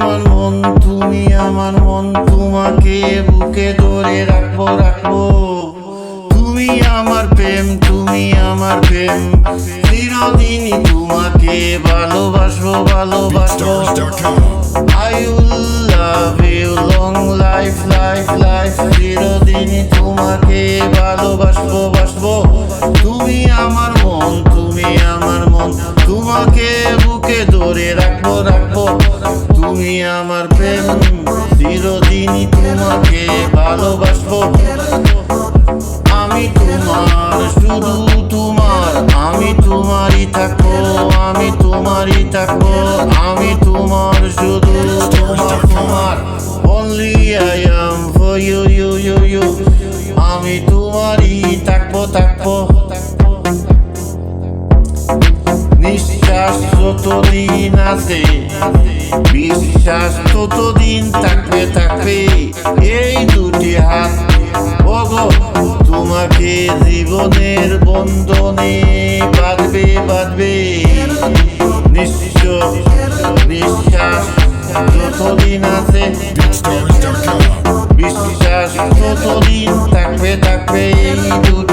আমার মন, তুমি আমার মন, তোমাকে বুকে ধরে রাখবো রাখবো। তুমি আমার প্রেম, তুমি আমার প্রেম, চিরদিনই তোমাকে ভালোবাসবো ভালোবাসবো। I will love you long life life life, চিরদিনই তোমাকে ভালোবাসবো বাসবো। তুমি আমার মন, তুমি আমার মন, তোমাকে বুকে ধরে রাখবো রাখবো। তুমি আমার প্রেম, চিরদিনই তোমাকে ভালোবাসবো। আমি তোমার, শুধু তোমার, আমি তোমারই থাকবো, আমি তোমারই থাকবো, আমি তোমার, শুধু তোমার তোমার। Only I am for you you you you, আমি তোমারই থাকবো থাকবো। নিঃশ্বাস যতদিন আছে, বিশ্বাস ততদিন থাকবে থাকবে। এই দুটি হাত ওগো তোমাকে জীবনের বন্ধনে বাঁধবে বাঁধবে। নিঃশ্বাস যতদিন আছে, বিশ্বাস ততদিন থাকবে থাকবে। এই দুটি